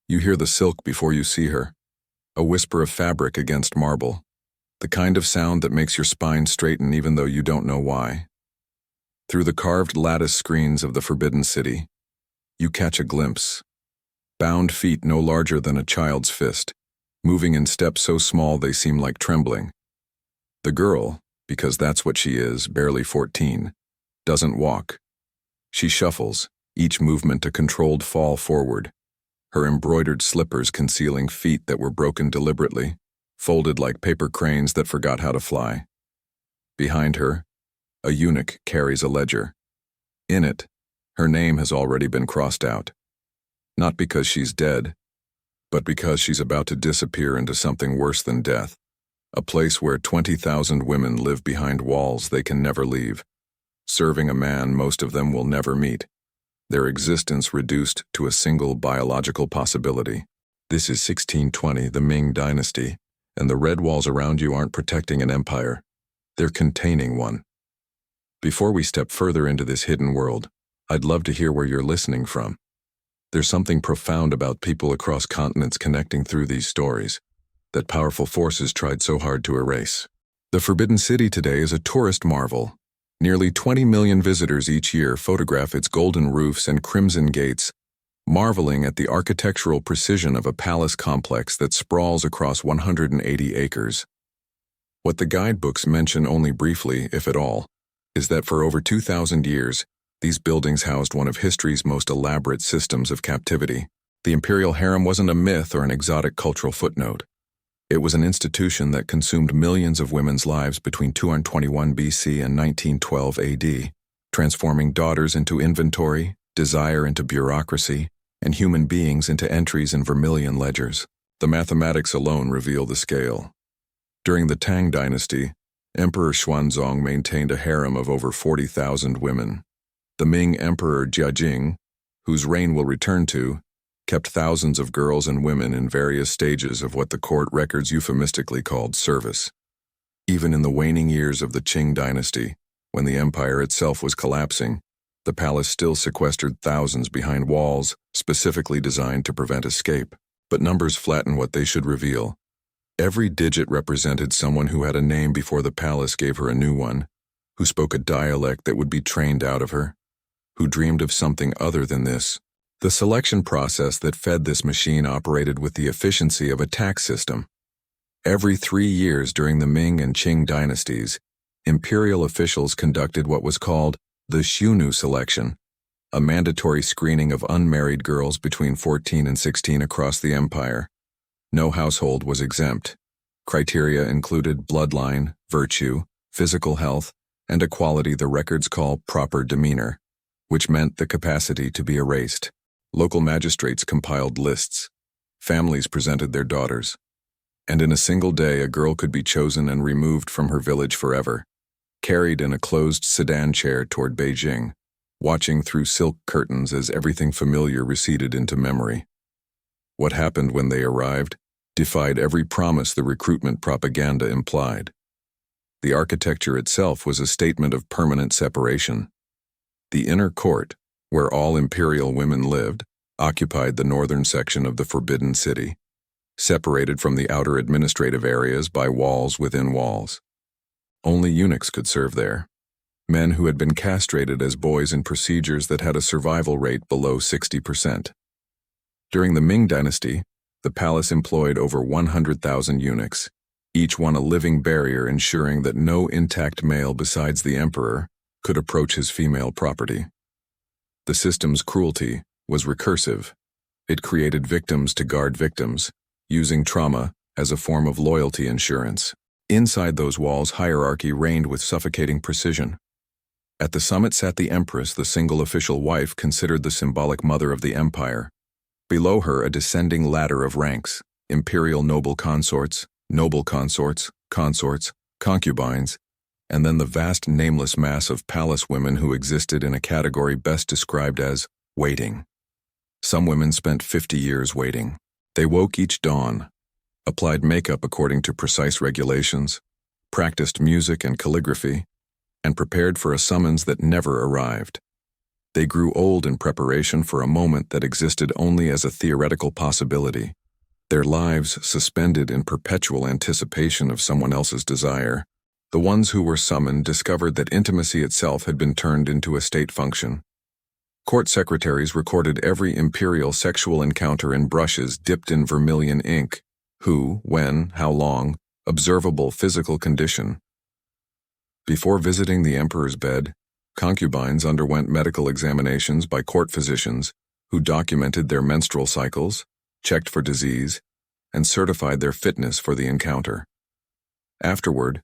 You hear the silk before you see her, a whisper of fabric against marble, the kind of sound that makes your spine straighten even though you don't know why. Through the carved lattice screens of the Forbidden City, you catch a glimpse. Bound feet no larger than a child's fist, moving in steps so small they seem like trembling. The girl, because that's what she is, barely 14, doesn't walk. She shuffles, each movement a controlled fall forward, her embroidered slippers concealing feet that were broken deliberately, folded like paper cranes that forgot how to fly. Behind her, a eunuch carries a ledger. In it, her name has already been crossed out. Not because she's dead, but because she's about to disappear into something worse than death, a place where 20,000 women live behind walls they can never leave, serving a man most of them will never meet, their existence reduced to a single biological possibility. This is 1620, the Ming dynasty, and the red walls around you aren't protecting an empire, they're containing one. Before we step further into this hidden world, I'd love to hear where you're listening from. There's something profound about people across continents connecting through these stories that powerful forces tried so hard to erase. The Forbidden City today is a tourist marvel. Nearly 20 million visitors each year photograph its golden roofs and crimson gates, marveling at the architectural precision of a palace complex that sprawls across 180 acres. What the guidebooks mention only briefly, if at all, is that for over 2,000 years, these buildings housed one of history's most elaborate systems of captivity. The Imperial Harem wasn't a myth or an exotic cultural footnote. It was an institution that consumed millions of women's lives between 221 BC and 1912 AD, transforming daughters into inventory, desire into bureaucracy, and human beings into entries in vermilion ledgers. The mathematics alone reveal the scale. During the Tang dynasty, Emperor Xuanzong maintained a harem of over 40,000 women. The Ming Emperor Jing, whose reign we'll return to, kept thousands of girls and women in various stages of what the court records euphemistically called service. Even in the waning years of the Qing dynasty, when the empire itself was collapsing, the palace still sequestered thousands behind walls specifically designed to prevent escape. But numbers flatten what they should reveal. Every digit represented someone who had a name before the palace gave her a new one, who spoke a dialect that would be trained out of her, who dreamed of something other than this. The selection process that fed this machine operated with the efficiency of a tax system. Every 3 years during the Ming and Qing dynasties, imperial officials conducted what was called the Xiunu selection, a mandatory screening of unmarried girls between 14 and 16 across the empire. No household was exempt. Criteria included bloodline, virtue, physical health, and a quality the records call proper demeanor, which meant the capacity to be erased. Local magistrates compiled lists. Families presented their daughters. And in a single day, a girl could be chosen and removed from her village forever, carried in a closed sedan chair toward Beijing, watching through silk curtains as everything familiar receded into memory. What happened when they arrived defied every promise the recruitment propaganda implied. The architecture itself was a statement of permanent separation. The inner court, where all imperial women lived, occupied the northern section of the Forbidden City, separated from the outer administrative areas by walls within walls. Only eunuchs could serve there, men who had been castrated as boys in procedures that had a survival rate below 60%. During the Ming dynasty, the palace employed over 100,000 eunuchs, each one a living barrier ensuring that no intact male besides the emperor could approach his female property. The system's cruelty was recursive. It created victims to guard victims, using trauma as a form of loyalty insurance. Inside those walls, hierarchy reigned with suffocating precision. At the summit sat the empress, the single official wife considered the symbolic mother of the empire. Below her, a descending ladder of ranks, imperial noble consorts, consorts, concubines, and then the vast nameless mass of palace women who existed in a category best described as waiting. Some women spent 50 years waiting. They woke each dawn, applied makeup according to precise regulations, practiced music and calligraphy, and prepared for a summons that never arrived. They grew old in preparation for a moment that existed only as a theoretical possibility, their lives suspended in perpetual anticipation of someone else's desire. The ones who were summoned discovered that intimacy itself had been turned into a state function. Court secretaries recorded every imperial sexual encounter in brushes dipped in vermilion ink. Who, when, how long, observable physical condition. Before visiting the emperor's bed, concubines underwent medical examinations by court physicians who documented their menstrual cycles, checked for disease, and certified their fitness for the encounter. Afterward,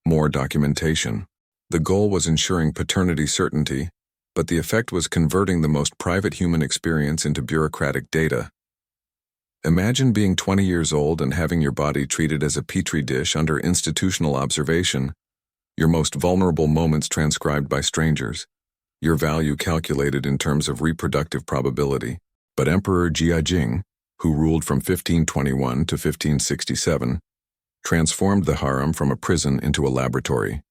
more documentation. The goal was ensuring paternity certainty, but the effect was converting the most private human experience into bureaucratic data. Imagine being 20 years old and having your body treated as a petri dish under institutional observation, your most vulnerable moments transcribed by strangers, your value calculated in terms of reproductive probability. But Emperor Jing, who ruled from 1521 to 1567, transformed the harem from a prison into a laboratory.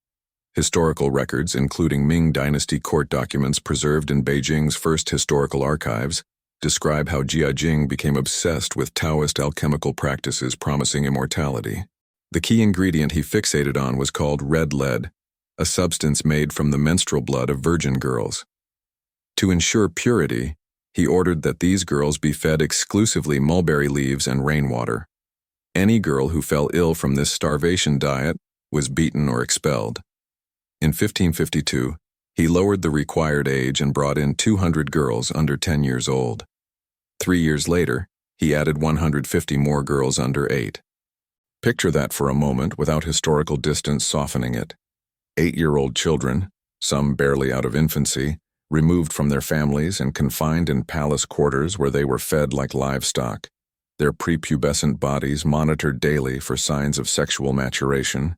Historical records, including Ming dynasty court documents preserved in Beijing's first historical archives, describe how Jing became obsessed with Taoist alchemical practices promising immortality. The key ingredient he fixated on was called red lead, a substance made from the menstrual blood of virgin girls. To ensure purity, he ordered that these girls be fed exclusively mulberry leaves and rainwater. Any girl who fell ill from this starvation diet was beaten or expelled. In 1552, he lowered the required age and brought in 200 girls under 10 years old. 3 years later, he added 150 more girls under 8. Picture that for a moment without historical distance softening it. 8-year-old children, some barely out of infancy, removed from their families and confined in palace quarters where they were fed like livestock, their prepubescent bodies monitored daily for signs of sexual maturation.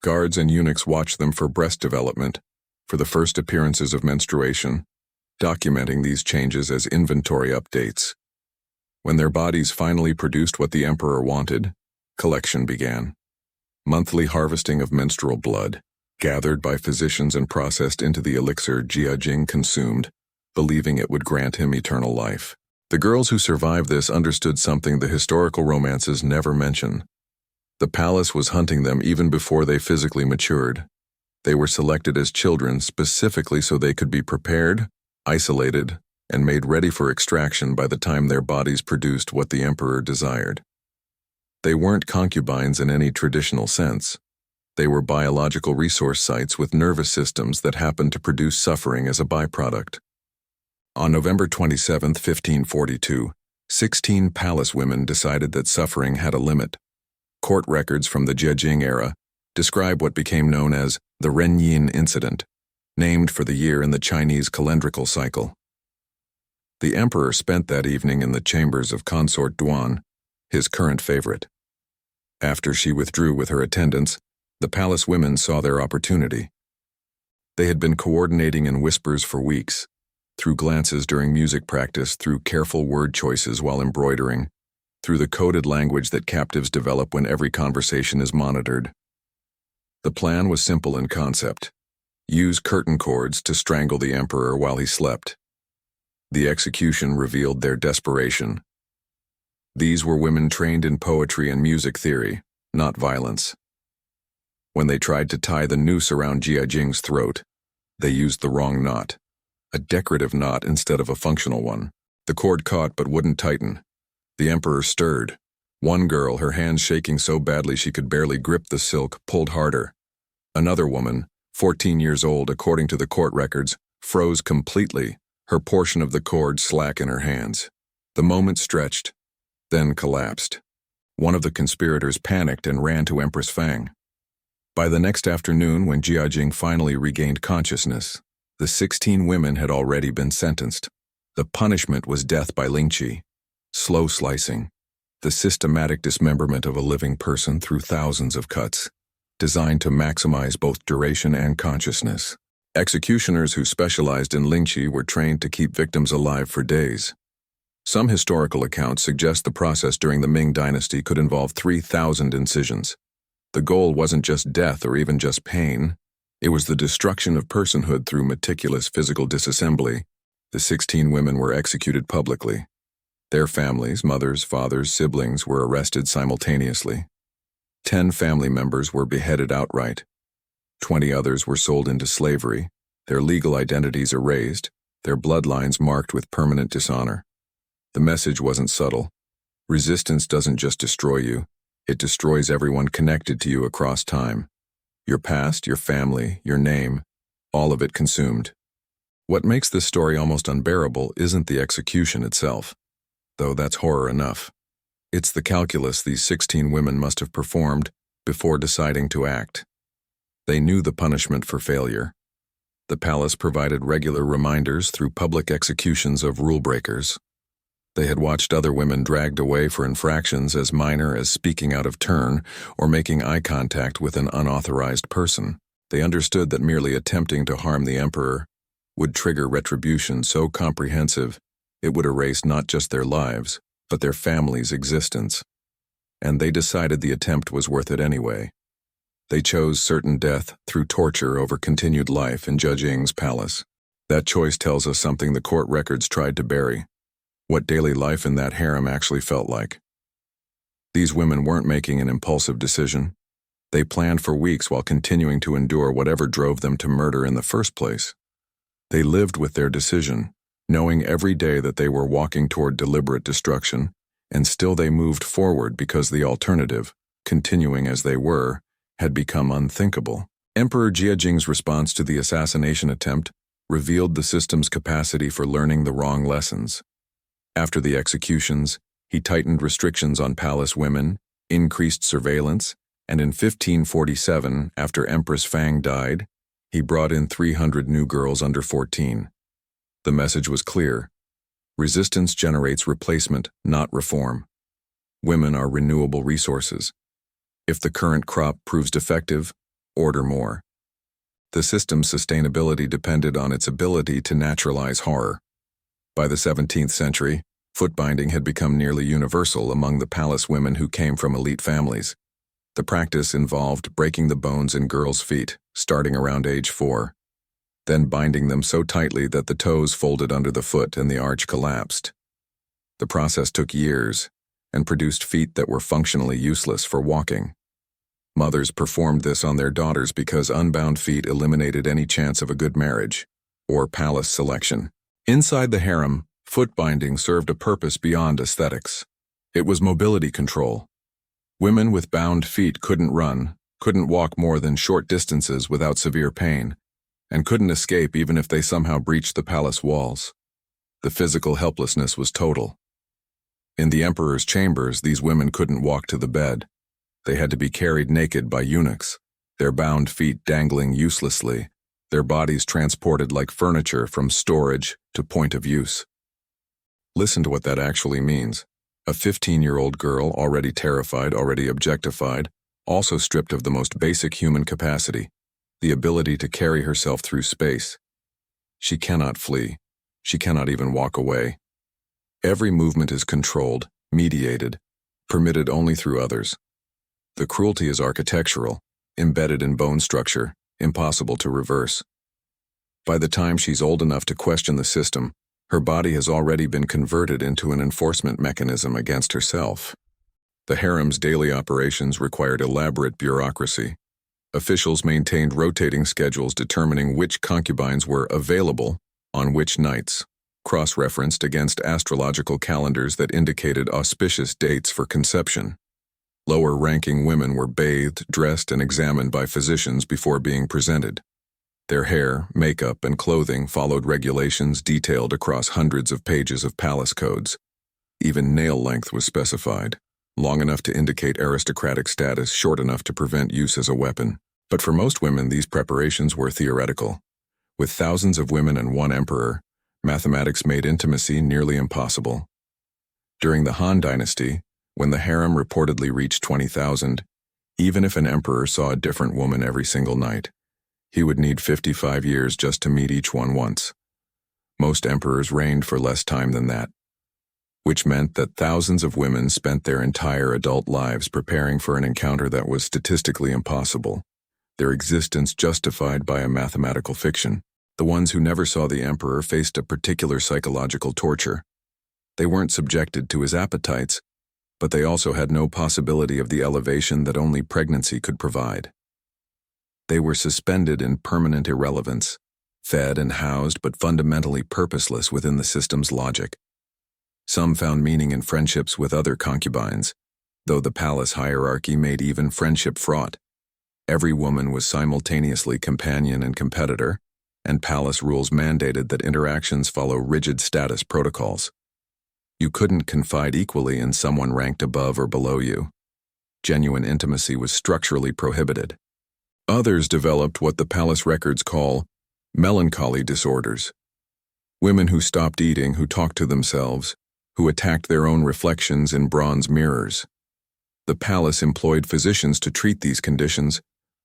Guards and eunuchs watched them for breast development, for the first appearances of menstruation, documenting these changes as inventory updates. When their bodies finally produced what the emperor wanted, collection began. Monthly harvesting of menstrual blood, gathered by physicians and processed into the elixir Jing consumed, believing it would grant him eternal life. The girls who survived this understood something the historical romances never mention. The palace was hunting them even before they physically matured. They were selected as children specifically so they could be prepared, isolated, and made ready for extraction by the time their bodies produced what the emperor desired. They weren't concubines in any traditional sense. They were biological resource sites with nervous systems that happened to produce suffering as a byproduct. On November 27, 1542, 16 palace women decided that suffering had a limit. Court records from the Jing era describe what became known as the Renyin incident, named for the year in the Chinese calendrical cycle. The emperor spent that evening in the chambers of Consort Duan, his current favorite. After she withdrew with her attendants, the palace women saw their opportunity. They had been coordinating in whispers for weeks, through glances during music practice, through careful word choices while embroidering, through the coded language that captives develop when every conversation is monitored. The plan was simple in concept. Use curtain cords to strangle the emperor while he slept. The execution revealed their desperation. These were women trained in poetry and music theory, not violence. When they tried to tie the noose around Jing's throat, they used the wrong knot, a decorative knot instead of a functional one. The cord caught but wouldn't tighten. The emperor stirred. One girl, her hands shaking so badly she could barely grip the silk, pulled harder. Another woman, 14 years old according to the court records, froze completely, her portion of the cord slack in her hands. The moment stretched, then collapsed. One of the conspirators panicked and ran to Empress Fang. By the next afternoon, when Jing finally regained consciousness, the 16 women had already been sentenced. The punishment was death by lingqi, slow slicing, the systematic dismemberment of a living person through thousands of cuts, designed to maximize both duration and consciousness. Executioners who specialized in lingqi were trained to keep victims alive for days. Some historical accounts suggest the process during the Ming dynasty could involve 3,000 incisions. The goal wasn't just death or even just pain, It was the destruction of personhood through meticulous physical disassembly. The 16 women were executed publicly. Their families, mothers, fathers, siblings, were arrested simultaneously. 10 family members were beheaded outright. 20 others were sold into slavery, their legal identities erased, their bloodlines marked with permanent dishonor. The message wasn't subtle. Resistance doesn't just destroy you, it destroys everyone connected to you across time. Your past, your family, your name, all of it consumed. What makes this story almost unbearable isn't the execution itself, though that's horror enough. It's the calculus these 16 women must have performed before deciding to act. They knew the punishment for failure. The palace provided regular reminders through public executions of rule breakers. They had watched other women dragged away for infractions as minor as speaking out of turn or making eye contact with an unauthorized person. They understood that merely attempting to harm the emperor would trigger retribution so comprehensive it would erase not just their lives, but their family's existence. And they decided the attempt was worth it anyway. They chose certain death through torture over continued life in Judge Ying's palace. That choice tells us something the court records tried to bury: what daily life in that harem actually felt like. These women weren't making an impulsive decision. They planned for weeks while continuing to endure whatever drove them to murder in the first place. They lived with their decision, knowing every day that they were walking toward deliberate destruction, and still they moved forward because the alternative, continuing as they were, had become unthinkable. Emperor Jiajing's response to the assassination attempt revealed the system's capacity for learning the wrong lessons. After the executions, he tightened restrictions on palace women, increased surveillance, and in 1547, after Empress Fang died, he brought in 300 new girls under 14. The message was clear: resistance generates replacement, not reform. Women are renewable resources. If the current crop proves defective, order more. The system's sustainability depended on its ability to naturalize horror. By the 17th century, foot-binding had become nearly universal among the palace women who came from elite families. The practice involved breaking the bones in girls' feet, starting around age 4, then binding them so tightly that the toes folded under the foot and the arch collapsed. The process took years and produced feet that were functionally useless for walking. Mothers performed this on their daughters because unbound feet eliminated any chance of a good marriage or palace selection. Inside the harem, foot-binding served a purpose beyond aesthetics. It was mobility control. Women with bound feet couldn't run, couldn't walk more than short distances without severe pain, and couldn't escape even if they somehow breached the palace walls. The physical helplessness was total. In the emperor's chambers, these women couldn't walk to the bed. They had to be carried naked by eunuchs, their bound feet dangling uselessly, their bodies transported like furniture from storage to point of use. Listen to what that actually means. A 15-year-old girl, already terrified, already objectified, also stripped of the most basic human capacity, the ability to carry herself through space. She cannot flee. She cannot even walk away. Every movement is controlled, mediated, permitted only through others. The cruelty is architectural, embedded in bone structure, impossible to reverse. By the time she's old enough to question the system, her body has already been converted into an enforcement mechanism against herself. The harem's daily operations required elaborate bureaucracy. Officials maintained rotating schedules determining which concubines were available on which nights, cross-referenced against astrological calendars that indicated auspicious dates for conception. Lower-ranking women were bathed, dressed, and examined by physicians before being presented. Their hair, makeup, and clothing followed regulations detailed across hundreds of pages of palace codes. Even nail length was specified, long enough to indicate aristocratic status, short enough to prevent use as a weapon. But for most women, these preparations were theoretical. With thousands of women and one emperor, mathematics made intimacy nearly impossible. During the Han Dynasty, when the harem reportedly reached 20,000, even if an emperor saw a different woman every single night, he would need 55 years just to meet each one once. Most emperors reigned for less time than that, which meant that thousands of women spent their entire adult lives preparing for an encounter that was statistically impossible. their existence justified by a mathematical fiction. The ones who never saw the emperor faced a particular psychological torture. They weren't subjected to his appetites, but they also had no possibility of the elevation that only pregnancy could provide. They were suspended in permanent irrelevance, fed and housed but fundamentally purposeless within the system's logic. Some found meaning in friendships with other concubines, though the palace hierarchy made even friendship fraught. Every woman was simultaneously companion and competitor, and palace rules mandated that interactions follow rigid status protocols. You couldn't confide equally in someone ranked above or below you. Genuine intimacy was structurally prohibited. Others developed what the palace records call melancholy disorders. Women who stopped eating, who talked to themselves, who attacked their own reflections in bronze mirrors. The palace employed physicians to treat these conditions,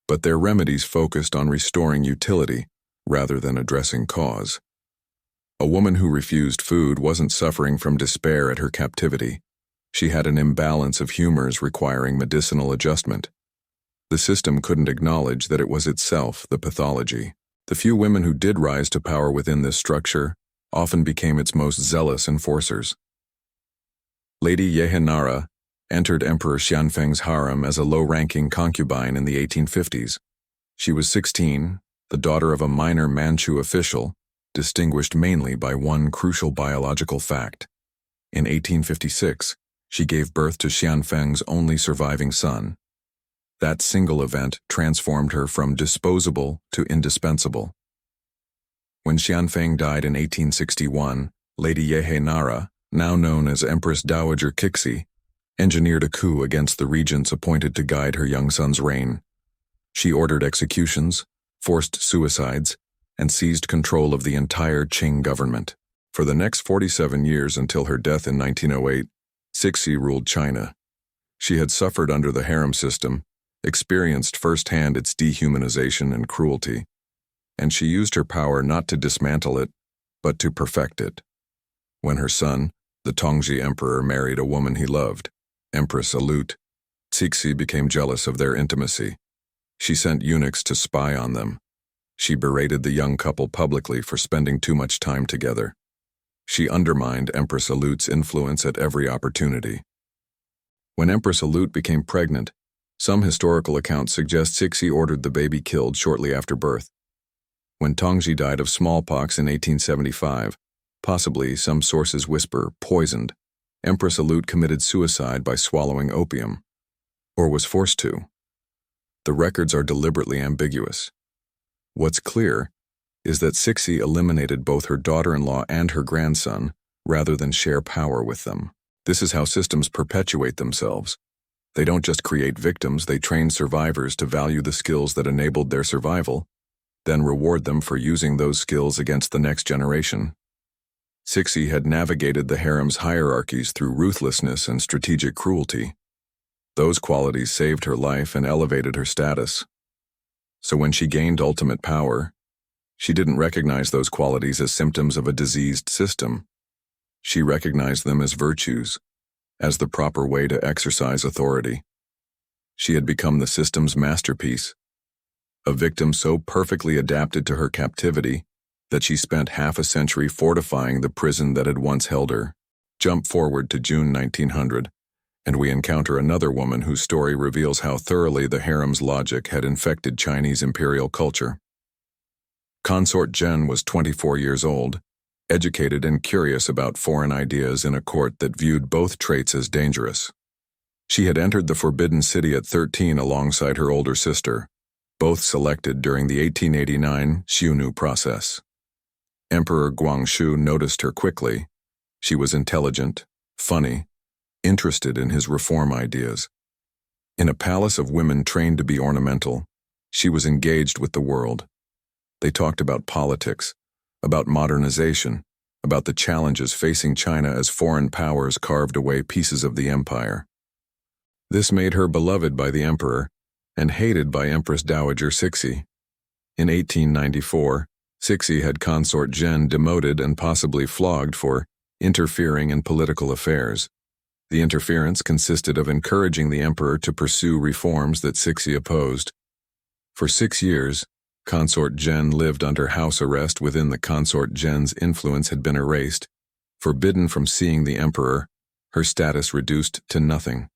but their remedies focused on restoring utility rather than addressing cause. A woman who refused food wasn't suffering from despair at her captivity. She had an imbalance of humors requiring medicinal adjustment. The system couldn't acknowledge that it was itself the pathology. The few women who did rise to power within this structure often became its most zealous enforcers. Lady Yehenara entered Emperor Xianfeng's harem as a low-ranking concubine in the 1850s. She was 16, the daughter of a minor Manchu official, distinguished mainly by one crucial biological fact. In 1856, she gave birth to Xianfeng's only surviving son. That single event transformed her from disposable to indispensable. When Xianfeng died in 1861, Lady Yehenara, now known as Empress Dowager Cixi, engineered a coup against the regents appointed to guide her young son's reign. She ordered executions, forced suicides, and seized control of the entire Qing government. For the next 47 years until her death in 1908, Cixi ruled China. She had suffered under the harem system, experienced firsthand its dehumanization and cruelty, and she used her power not to dismantle it, but to perfect it. When her son, the Tongji Emperor, married a woman he loved, Empress Alut, Cixi became jealous of their intimacy. She sent eunuchs to spy on them. She berated the young couple publicly for spending too much time together. She undermined Empress Alut's influence at every opportunity. When Empress Alut became pregnant, some historical accounts suggest Cixi ordered the baby killed shortly after birth. When Tongji died of smallpox in 1875, possibly, some sources whisper, poisoned, Empress Alut committed suicide by swallowing opium, or was forced to. The records are deliberately ambiguous. What's clear is that Cixi eliminated both her daughter-in-law and her grandson rather than share power with them. This is how systems perpetuate themselves. They don't just create victims, they train survivors to value the skills that enabled their survival, then reward them for using those skills against the next generation. Cixi had navigated the harem's hierarchies through ruthlessness and strategic cruelty. Those qualities saved her life and elevated her status. So when she gained ultimate power, she didn't recognize those qualities as symptoms of a diseased system. She recognized them as virtues, as the proper way to exercise authority. She had become the system's masterpiece, a victim so perfectly adapted to her captivity that she spent half a century fortifying the prison that had once held her. Jump forward to June 1900, and we encounter another woman whose story reveals how thoroughly the harem's logic had infected Chinese imperial culture. Consort Zhen was 24 years old, educated and curious about foreign ideas in a court that viewed both traits as dangerous. She had entered the Forbidden City at 13 alongside her older sister, both selected during the 1889 Xiunu process. Emperor Guangxu noticed her quickly. She was intelligent, funny, interested in his reform ideas. In a palace of women trained to be ornamental, she was engaged with the world. They talked about politics, about modernization, about the challenges facing China as foreign powers carved away pieces of the empire. This made her beloved by the emperor and hated by Empress Dowager Cixi. In 1894, Cixi had Consort Zhen demoted and possibly flogged for interfering in political affairs. The interference consisted of encouraging the emperor to pursue reforms that Cixi opposed. For 6 years, Consort Jen lived under house arrest within the Consort Jen's influence had been erased. Forbidden from seeing the emperor, her status reduced to nothing.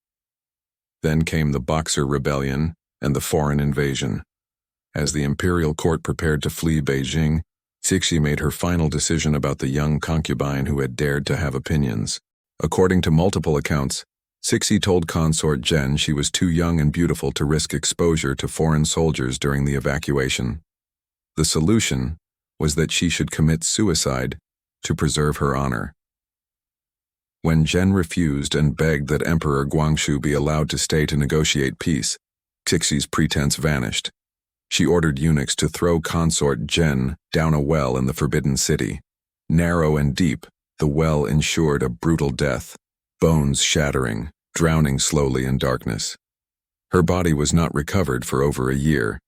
Then came the Boxer Rebellion and the foreign invasion. As the imperial court prepared to flee Beijing, Cixi made her final decision about the young concubine who had dared to have opinions. According to multiple accounts, Cixi told Consort Jen she was too young and beautiful to risk exposure to foreign soldiers during the evacuation. The solution was that she should commit suicide to preserve her honor. When Jen refused and begged that Emperor Guangxu be allowed to stay to negotiate peace, Cixi's pretense vanished. She ordered eunuchs to throw Consort Jen down a well in the Forbidden City. Narrow and deep, the well ensured a brutal death, bones shattering, drowning slowly in darkness. Her body was not recovered for over a year,